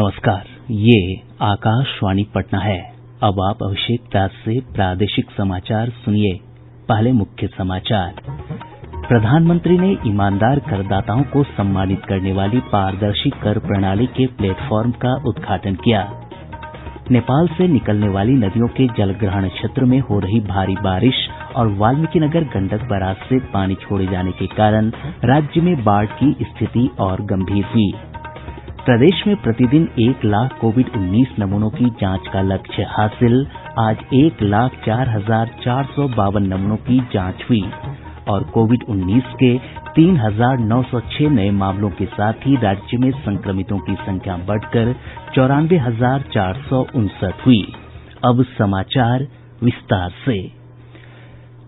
नमस्कार, ये आकाशवाणी पटना है। अब आप अभिषेक दास से प्रादेशिक समाचार सुनिए। पहले मुख्य समाचार। प्रधानमंत्री ने ईमानदार करदाताओं को सम्मानित करने वाली पारदर्शी कर प्रणाली के प्लेटफॉर्म का उद्घाटन किया। नेपाल से निकलने वाली नदियों के जलग्रहण क्षेत्र में हो रही भारी बारिश और वाल्मीकिनगर गंडक बराज से पानी छोड़े जाने के कारण राज्य में बाढ़ की स्थिति और गंभीर हुई। प्रदेश में प्रतिदिन 1 लाख कोविड-19 नमूनों की जांच का लक्ष्य हासिल। आज 1,04,452 नमूनों की जांच हुई और कोविड-19 के 3,906 नए मामलों के साथ ही राज्य में संक्रमितों की संख्या बढ़कर 94,459 हुई। अब समाचार विस्तार से।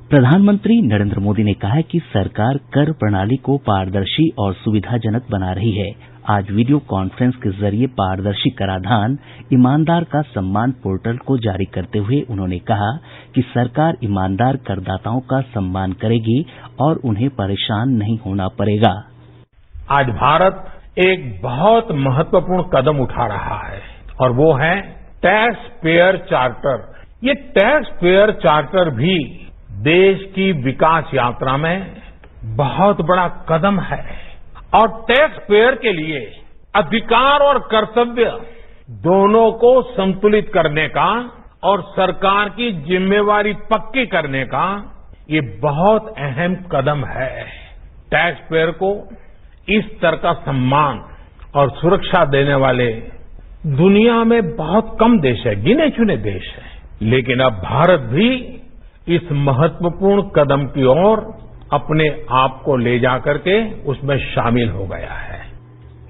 प्रधानमंत्री नरेंद्र मोदी ने कहा है कि सरकार कर प्रणाली को पारदर्शी और सुविधाजनक बना रही है। आज वीडियो कॉन्फ्रेंस के जरिए पारदर्शी कराधान ईमानदार का सम्मान पोर्टल को जारी करते हुए उन्होंने कहा कि सरकार ईमानदार करदाताओं का सम्मान करेगी और उन्हें परेशान नहीं होना पड़ेगा। आज भारत एक बहुत महत्वपूर्ण कदम उठा रहा है और वो है टैक्स पेयर चार्टर। ये टैक्स पेयर चार्टर भी देश की विकास यात्रा में बहुत बड़ा कदम है और टैक्स पेयर के लिए अधिकार और कर्तव्य दोनों को संतुलित करने का और सरकार की जिम्मेवारी पक्की करने का ये बहुत अहम कदम है। टैक्स पेयर को इस तरह का सम्मान और सुरक्षा देने वाले दुनिया में बहुत कम देश है, गिने चुने देश है, लेकिन अब भारत भी इस महत्वपूर्ण कदम की ओर अपने आप को ले जाकर के उसमें शामिल हो गया है।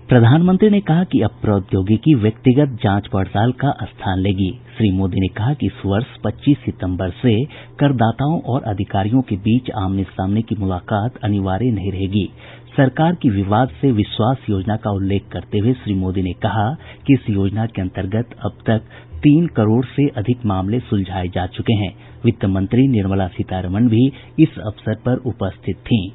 प्रधानमंत्री ने कहा कि अब प्रौद्योगिकी व्यक्तिगत जांच पड़ताल का स्थान लेगी। श्री मोदी ने कहा कि इस वर्ष 25 सितंबर से करदाताओं और अधिकारियों के बीच आमने सामने की मुलाकात अनिवार्य नहीं रहेगी। सरकार की विवाद से विश्वास योजना का उल्लेख करते हुए श्री मोदी ने कहा कि इस योजना के अंतर्गत अब तक 3 करोड़ से अधिक मामले सुलझाए जा चुके हैं। वित्त मंत्री निर्मला सीतारमण भी इस अवसर पर उपस्थित थीं।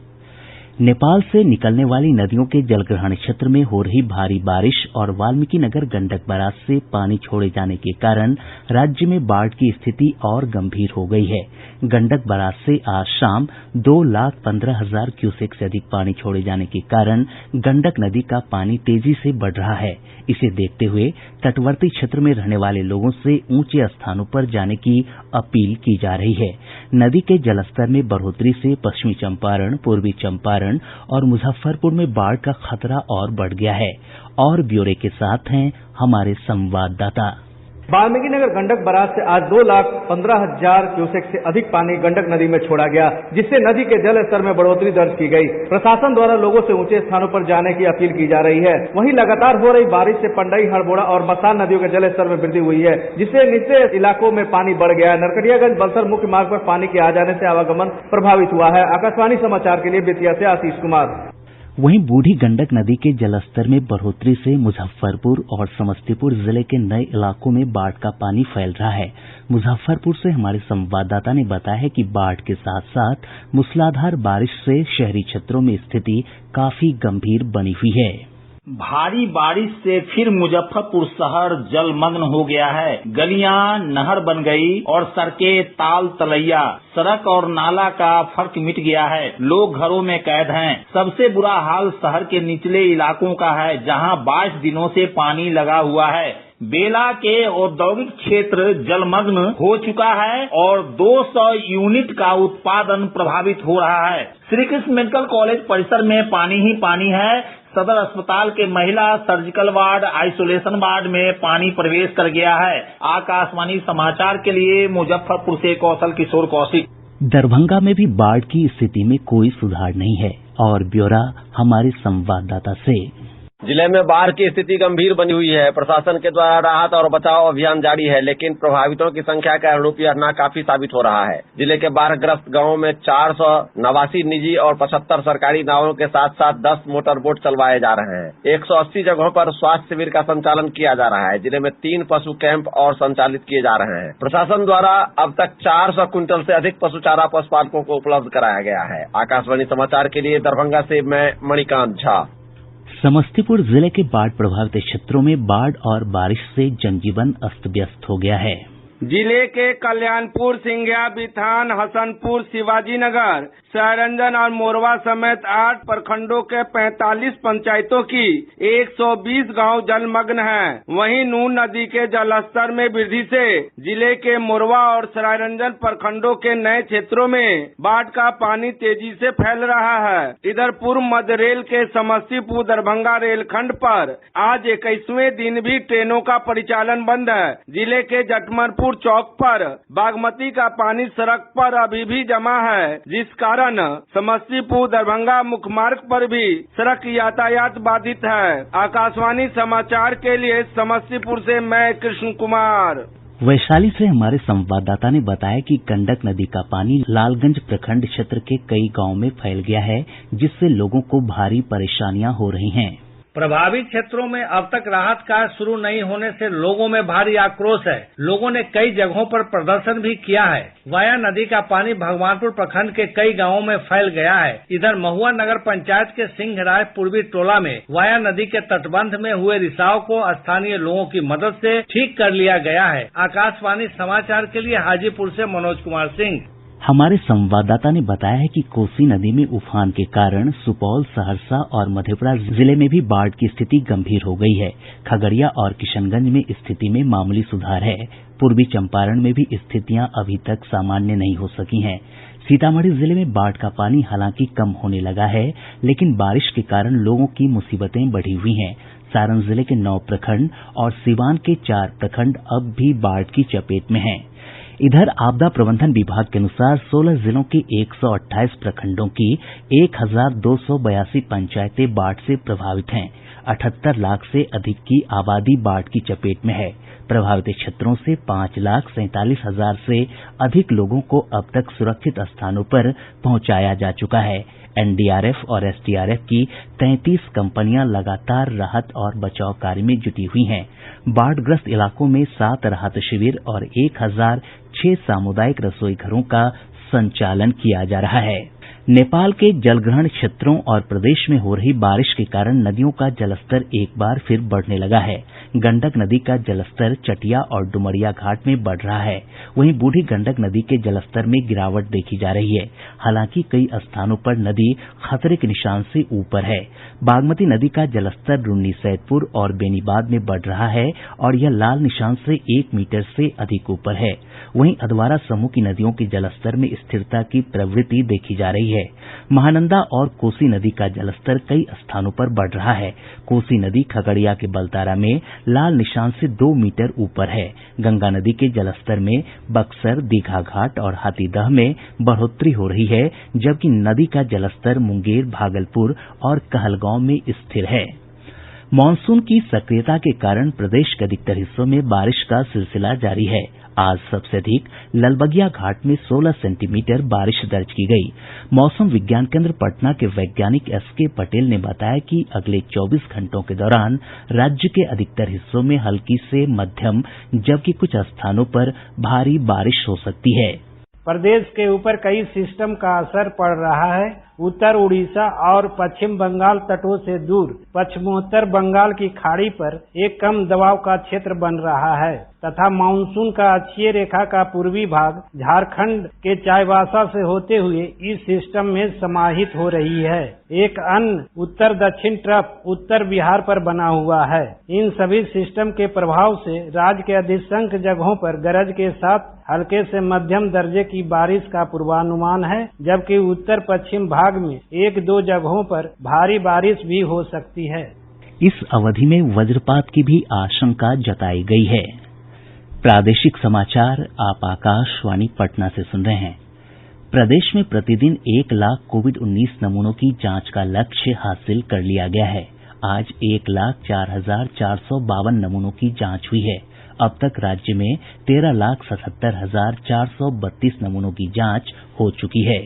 नेपाल से निकलने वाली नदियों के जलग्रहण क्षेत्र में हो रही भारी बारिश और वाल्मीकिनगर गंडक बराज से पानी छोड़े जाने के कारण राज्य में बाढ़ की स्थिति और गंभीर हो गई है। गंडक बराज से आज शाम 2,15,000 क्यूसेक से अधिक पानी छोड़े जाने के कारण गंडक नदी का पानी तेजी से बढ़ रहा है। इसे देखते हुए तटवर्ती क्षेत्र में रहने वाले लोगों से ऊंचे स्थानों पर जाने की अपील की जा रही है। नदी के जलस्तर में बढ़ोतरी से पश्चिमी चंपारण, पूर्वी चंपारण और मुजफ्फरपुर में बाढ़ का खतरा और बढ़ गया है। और ब्यौरे के साथ हैं हमारे संवाददाता। वाल्मीकिनगर गंडक बराज से आज 2,15,000 क्यूसेक से अधिक पानी गंडक नदी में छोड़ा गया, जिससे नदी के जल स्तर में बढ़ोतरी दर्ज की गई। प्रशासन द्वारा लोगों से ऊंचे स्थानों पर जाने की अपील की जा रही है। वहीं लगातार हो रही बारिश से पंडई, हड़बोड़ा और मसान नदियों के जल स्तर में वृद्धि हुई है, जिससे निचले इलाकों में पानी बढ़ गया है। नरकटियागंज बलसर मुख्य मार्ग पर पानी के आ जाने से आवागमन प्रभावित हुआ है। आकाशवाणी समाचार के लिए बेतिया से आशीष कुमार। वहीं बूढ़ी गंडक नदी के जलस्तर में बढ़ोतरी से मुजफ्फरपुर और समस्तीपुर जिले के नए इलाकों में बाढ़ का पानी फैल रहा है। मुजफ्फरपुर से हमारे संवाददाता ने बताया है कि बाढ़ के साथ साथ मूसलाधार बारिश से शहरी क्षेत्रों में स्थिति काफी गंभीर बनी हुई है। भारी बारिश से फिर मुजफ्फरपुर शहर जलमग्न हो गया है। गलियां नहर बन गई और सड़कें ताल तलैया, सड़क और नाला का फर्क मिट गया है। लोग घरों में कैद हैं। सबसे बुरा हाल शहर के निचले इलाकों का है, जहां 22 दिनों से पानी लगा हुआ है। बेला के औद्योगिक क्षेत्र जलमग्न हो चुका है और 200 यूनिट का उत्पादन प्रभावित हो रहा है। श्री कृष्ण मेडिकल कॉलेज परिसर में पानी ही पानी है। सदर अस्पताल के महिला सर्जिकल वार्ड, आइसोलेशन वार्ड में पानी प्रवेश कर गया है। आकाशवाणी समाचार के लिए मुजफ्फरपुर से कौशल किशोर कौशिक। दरभंगा में भी बाढ़ की स्थिति में कोई सुधार नहीं है और ब्यौरा हमारे संवाददाता से। जिले में बाढ़ की स्थिति गंभीर बनी हुई है। प्रशासन के द्वारा राहत और बचाव अभियान जारी है, लेकिन प्रभावितों की संख्या के अनुरूप यह नाकाफी साबित हो रहा है। जिले के बाढ़ग्रस्त गांवों में 489 निजी और 75 सरकारी नावों के साथ साथ 10 मोटर बोट चलवाए जा रहे हैं। 180 जगहों पर स्वास्थ्य शिविर का संचालन किया जा रहा है। जिले में 3 पशु कैंप और संचालित किए जा रहे हैं। प्रशासन द्वारा अब तक 400 क्विंटल से अधिक पशु चारा पशुपालकों को उपलब्ध कराया गया है। आकाशवाणी समाचार के लिए दरभंगा से मैं मणिकांत झा। समस्तीपुर जिले के बाढ़ प्रभावित क्षेत्रों में बाढ़ और बारिश से जनजीवन अस्त व्यस्त हो गया है। जिले के कल्याणपुर, सिंघिया, बिथान, हसनपुर, शिवाजीनगर, सरायरंजन और मोरवा समेत 8 प्रखंडों के 45 पंचायतों की 120 गांव जलमग्न हैं। वहीं नून नदी के जलस्तर में वृद्धि से जिले के मोरवा और सरायरंजन प्रखंडों के नए क्षेत्रों में बाढ़ का पानी तेजी से फैल रहा है। इधर पूर्व मध्य रेल के समस्तीपुर दरभंगा रेलखंड पर आज 21वें दिन भी ट्रेनों का परिचालन बंद है। जिले के जटमलपुर चौक पर बागमती का पानी सड़क पर अभी भी जमा है, जिस कारण समस्तीपुर दरभंगा मुख्य मार्ग पर भी सड़क यातायात बाधित है। आकाशवाणी समाचार के लिए समस्तीपुर से मैं कृष्ण कुमार। वैशाली से हमारे संवाददाता ने बताया कि गंडक नदी का पानी लालगंज प्रखंड क्षेत्र के कई गांवों में फैल गया है, जिससे लोगों को भारी परेशानियां हो रही हैं। प्रभावित क्षेत्रों में अब तक राहत कार्य शुरू नहीं होने से लोगों में भारी आक्रोश है। लोगों ने कई जगहों पर प्रदर्शन भी किया है। वाया नदी का पानी भगवानपुर प्रखंड के कई गांवों में फैल गया है। इधर महुआ नगर पंचायत के सिंहराय पूर्वी टोला में वाया नदी के तटबंध में हुए रिसाव को स्थानीय लोगों की मदद से ठीक कर लिया गया है। आकाशवाणी समाचार के लिए हाजीपुर से मनोज कुमार सिंह। हमारे संवाददाता ने बताया है कि कोसी नदी में उफान के कारण सुपौल, सहरसा और मधेपुरा जिले में भी बाढ़ की स्थिति गंभीर हो गई है। खगड़िया और किशनगंज में स्थिति में मामूली सुधार है। पूर्वी चंपारण में भी स्थितियां अभी तक सामान्य नहीं हो सकी हैं। सीतामढ़ी जिले में बाढ़ का पानी हालांकि कम होने लगा है, लेकिन बारिश के कारण लोगों की मुसीबतें बढ़ी हुई हैं। सारण जिले के 9 प्रखंड और सीवान के 4 प्रखंड अब भी बाढ़ की चपेट में हैं। इधर आपदा प्रबंधन विभाग के अनुसार 16 जिलों के 128 प्रखंडों की 1282 पंचायतें बाढ़ से प्रभावित हैं। 78 लाख से अधिक की आबादी बाढ़ की चपेट में है। प्रभावित क्षेत्रों से 5,47,000 से अधिक लोगों को अब तक सुरक्षित स्थानों पर पहुंचाया जा चुका है। एनडीआरएफ और एसडीआरएफ की 33 कंपनियां लगातार राहत और बचाव कार्य में जुटी हुई हैं। बाढ़ग्रस्त इलाकों में 7 राहत शिविर और 1006 सामुदायिक रसोई घरों का संचालन किया जा रहा है। नेपाल के जलग्रहण क्षेत्रों और प्रदेश में हो रही बारिश के कारण नदियों का जलस्तर एक बार फिर बढ़ने लगा है। गंडक नदी का जलस्तर चटिया और डुमरिया घाट में बढ़ रहा है। वहीं बूढ़ी गंडक नदी के जलस्तर में गिरावट देखी जा रही है। हालांकि कई स्थानों पर नदी खतरे के निशान से ऊपर है। बागमती नदी का जलस्तर रून्नीसैदपुर और बेनीबाद में बढ़ रहा है और यह लाल निशान से 1 मीटर से अधिक ऊपर है। वहीं अधवारा समूह की नदियों के जलस्तर में स्थिरता की प्रवृत्ति देखी जा रही है। महानंदा और कोसी नदी का जलस्तर कई स्थानों पर बढ़ रहा है। कोसी नदी खगड़िया के बलतारा में लाल निशान से 2 मीटर ऊपर है। गंगा नदी के जलस्तर में बक्सर, दीघा घाट और हाथीदह में बढ़ोतरी हो रही है, जबकि नदी का जलस्तर मुंगेर, भागलपुर और कहलगांव में स्थिर है। मानसून की सक्रियता के कारण प्रदेश के अधिकतर हिस्सों में बारिश का सिलसिला जारी है। आज सबसे अधिक ललबगिया घाट में 16 सेंटीमीटर बारिश दर्ज की गई। मौसम विज्ञान केंद्र पटना के वैज्ञानिक एसके पटेल ने बताया कि अगले 24 घंटों के दौरान राज्य के अधिकतर हिस्सों में हल्की से मध्यम जबकि कुछ स्थानों पर भारी बारिश हो सकती है। प्रदेश के ऊपर कई सिस्टम का असर पड़ रहा है। उत्तर उड़ीसा और पश्चिम बंगाल तटों से दूर पश्चिमोत्तर बंगाल की खाड़ी पर एक कम दबाव का क्षेत्र बन रहा है तथा मानसून का अक्षीय रेखा का पूर्वी भाग झारखंड के चाईबासा से होते हुए इस सिस्टम में समाहित हो रही है। एक अन्य उत्तर दक्षिण ट्रफ उत्तर बिहार पर बना हुआ है। इन सभी सिस्टम के प्रभाव से राज्य के अधिकांश जगहों पर गरज के साथ हल्के से मध्यम दर्जे की बारिश का पूर्वानुमान है, जबकि उत्तर पश्चिम भाग में 1-2 जगहों पर भारी बारिश भी हो सकती है। इस अवधि में वज्रपात की भी आशंका जताई गई है। प्रादेशिक समाचार आप आकाशवाणी पटना से सुन रहे हैं। प्रदेश में प्रतिदिन 1 लाख कोविड-19 नमूनों की जांच का लक्ष्य हासिल कर लिया गया है। आज 1,04,452 नमूनों की जांच हुई है। अब तक राज्य में 13,77,432 नमूनों की जांच हो चुकी है।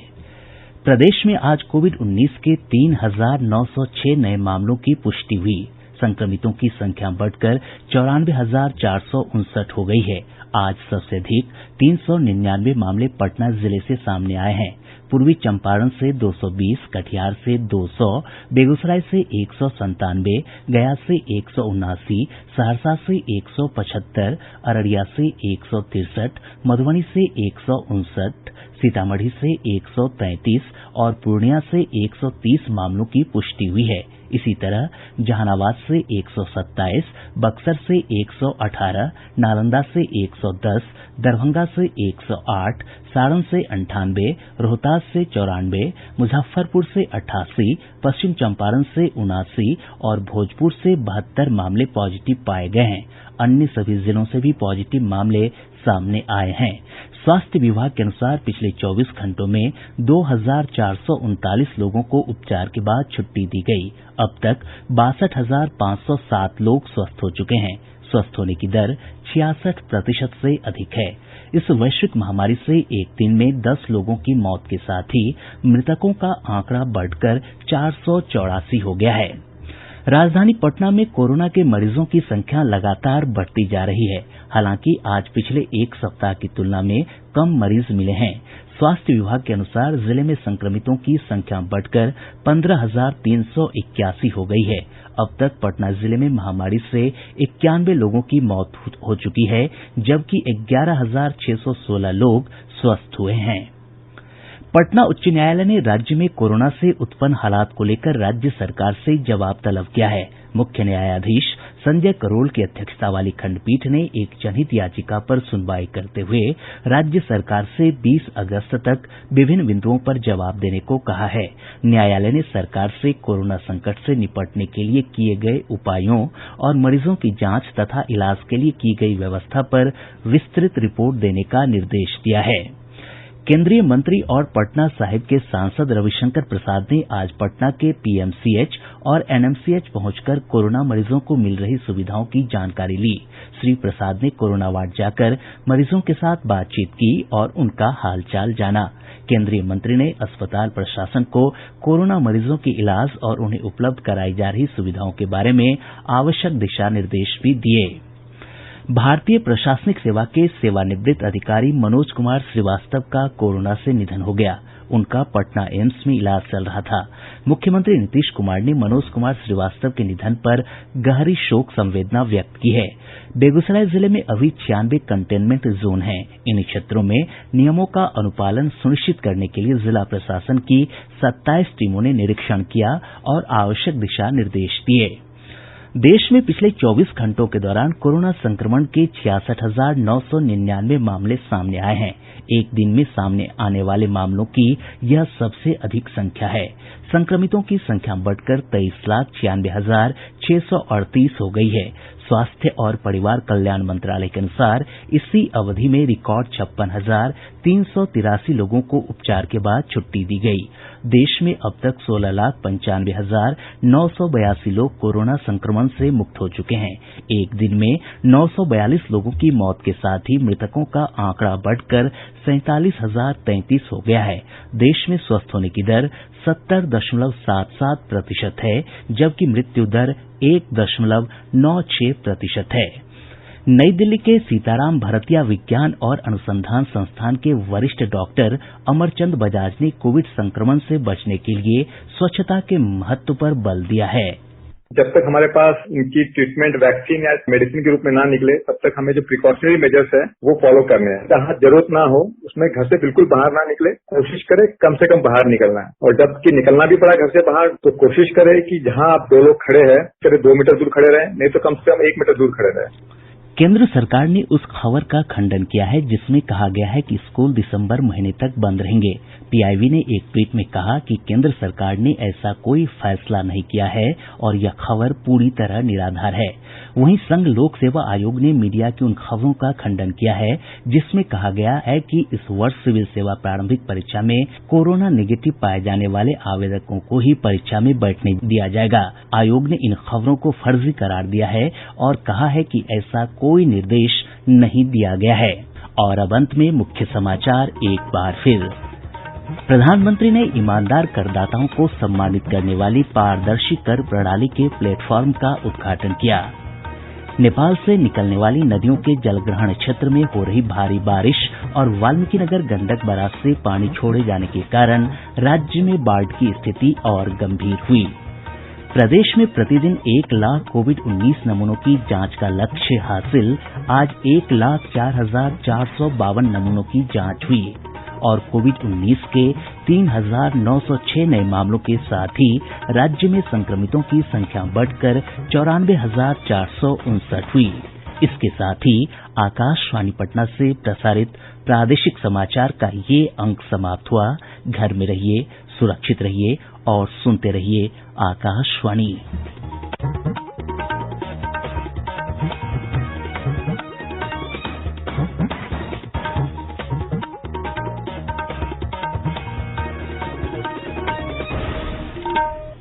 प्रदेश में आज कोविड-19 के 3,906 नए मामलों की पुष्टि हुई। संक्रमितों की संख्या बढ़कर 94,459 हो गई है। आज सबसे अधिक 399 मामले पटना जिले से सामने आए हैं। पूर्वी चंपारण से 220, कटिहार से 200, बेगूसराय से 197, गया से 179, सहरसा से 175, अररिया से 163, मधुबनी से 159, सीतामढ़ी से 133 और पूर्णिया से 130 मामलों की पुष्टि हुई है। इसी तरह जहानाबाद से 127, बक्सर से 118, नालंदा से 110, दरभंगा से 108, सारण से 98, रोहतास से 94, मुजफ्फरपुर से 88, पश्चिम चंपारण से 79 और भोजपुर से 72 मामले पॉजिटिव पाए गए हैं। अन्य सभी जिलों से भी पॉजिटिव मामले सामने आए हैं। स्वास्थ्य विभाग के अनुसार पिछले 24 घंटों में 2439 लोगों को उपचार के बाद छुट्टी दी गई। अब तक 62,507 लोग स्वस्थ हो चुके हैं। स्वस्थ होने की दर 66% से अधिक है। इस वैश्विक महामारी से एक दिन में 10 लोगों की मौत के साथ ही मृतकों का आंकड़ा बढ़कर 484 हो गया है। राजधानी पटना में कोरोना के मरीजों की संख्या लगातार बढ़ती जा रही है। हालांकि आज पिछले एक सप्ताह की तुलना में कम मरीज मिले हैं। स्वास्थ्य विभाग के अनुसार जिले में संक्रमितों की संख्या बढ़कर 15,381 हो गई है। अब तक पटना जिले में महामारी से 91 लोगों की मौत हो चुकी है, जबकि 11,616 लोग स्वस्थ हुए हैं। पटना उच्च न्यायालय ने राज्य में कोरोना से उत्पन्न हालात को लेकर राज्य सरकार से जवाब तलब किया है। मुख्य न्यायाधीश संजय करोल की अध्यक्षता वाली खंडपीठ ने एक जनहित याचिका पर सुनवाई करते हुए राज्य सरकार से 20 अगस्त तक विभिन्न बिंदुओं पर जवाब देने को कहा है। न्यायालय ने सरकार से कोरोना संकट से निपटने के लिए किए गए उपायों और मरीजों की जांच तथा इलाज के लिए की गई व्यवस्था पर विस्तृत रिपोर्ट देने का निर्देश दिया है। केंद्रीय मंत्री और पटना साहिब के सांसद रविशंकर प्रसाद ने आज पटना के पीएमसीएच और एनएमसीएच पहुंचकर कोरोना मरीजों को मिल रही सुविधाओं की जानकारी ली। श्री प्रसाद ने कोरोना वार्ड जाकर मरीजों के साथ बातचीत की और उनका हालचाल जाना। केंद्रीय मंत्री ने अस्पताल प्रशासन को कोरोना मरीजों के इलाज और उन्हें उपलब्ध कराई जा रही सुविधाओं के बारे में आवश्यक दिशा निर्देश भी दिए। भारतीय प्रशासनिक सेवा के सेवानिवृत्त अधिकारी मनोज कुमार श्रीवास्तव का कोरोना से निधन हो गया। उनका पटना एम्स में इलाज चल रहा था। मुख्यमंत्री नीतीश कुमार ने मनोज कुमार श्रीवास्तव के निधन पर गहरी शोक संवेदना व्यक्त की है। बेगूसराय जिले में अभी 96 कंटेनमेंट जोन हैं। इन क्षेत्रों में नियमों का अनुपालन सुनिश्चित करने के लिए जिला प्रशासन की 27 टीमों ने निरीक्षण किया और आवश्यक दिशा निर्देश दिए। देश में पिछले 24 घंटों के दौरान कोरोना संक्रमण के 66,999 मामले सामने आए हैं। एक दिन में सामने आने वाले मामलों की यह सबसे अधिक संख्या है। संक्रमितों की संख्या बढ़कर 23,96,638 हो गई है। स्वास्थ्य और परिवार कल्याण मंत्रालय के अनुसार इसी अवधि में रिकॉर्ड 56,383 लोगों को उपचार के बाद छुट्टी दी गई। देश में अब तक 16,95,982 लोग कोरोना संक्रमण से मुक्त हो चुके हैं। एक दिन में 942 लोगों की मौत के साथ ही मृतकों का आंकड़ा बढ़कर 47,033 हो गया है। देश में स्वस्थ होने की दर 70.77% है, जबकि मृत्यु दर 1.96% है। नई दिल्ली के सीताराम भरतिया विज्ञान और अनुसंधान संस्थान के वरिष्ठ डॉक्टर अमरचंद बजाज ने कोविड संक्रमण से बचने के लिए स्वच्छता के महत्व पर बल दिया है। जब तक हमारे पास इनकी ट्रीटमेंट वैक्सीन या मेडिसिन के रूप में ना निकले, तब तक हमें जो प्रिकॉशनरी मेजर्स है वो फॉलो करने हैं। जहाँ जरूरत ना हो उसमें घर से बिल्कुल बाहर ना निकले, कोशिश करें कम से कम बाहर निकलना है। और जबकि निकलना भी पड़ा घर से बाहर तो कोशिश करें कि जहाँ आप 2 लोग खड़े हैं, करीब 2 मीटर दूर खड़े रहें, नहीं तो कम से कम 1 मीटर दूर खड़े रहें। केंद्र सरकार ने उस खबर का खंडन किया है जिसमें कहा गया है कि स्कूल दिसंबर महीने तक बंद रहेंगे। पीआईबी ने एक ट्वीट में कहा कि केंद्र सरकार ने ऐसा कोई फैसला नहीं किया है और यह खबर पूरी तरह निराधार है। वहीं संघ लोक सेवा आयोग ने मीडिया की उन खबरों का खंडन किया है जिसमें कहा गया है कि इस वर्ष सिविल सेवा प्रारंभिक परीक्षा में कोरोना नेगेटिव पाए जाने वाले आवेदकों को ही परीक्षा में बैठने दिया जाएगा। आयोग ने इन खबरों को फर्जी करार दिया है और कहा है कि ऐसा कोई निर्देश नहीं दिया गया है। और अब अंत में मुख्य समाचार एक बार फिर। प्रधानमंत्री ने ईमानदार करदाताओं को सम्मानित करने वाली पारदर्शी कर प्रणाली के प्लेटफॉर्म का उद्घाटन किया। नेपाल से निकलने वाली नदियों के जलग्रहण क्षेत्र में हो रही भारी बारिश और वाल्मीकिनगर गंडक बराज से पानी छोड़े जाने के कारण राज्य में बाढ़ की स्थिति और गंभीर हुई। प्रदेश में प्रतिदिन 1 लाख कोविड-19 नमूनों की जांच का लक्ष्य हासिल। आज 1,04,452 नमूनों की जांच हुई और कोविड-19 के 3,906 नए मामलों के साथ ही राज्य में संक्रमितों की संख्या बढ़कर 94,459 हुई। इसके साथ ही आकाशवाणी पटना से प्रसारित प्रादेशिक समाचार का ये अंक समाप्त हुआ। घर में रहिए, सुरक्षित रहिए और सुनते रहिए आकाशवाणी।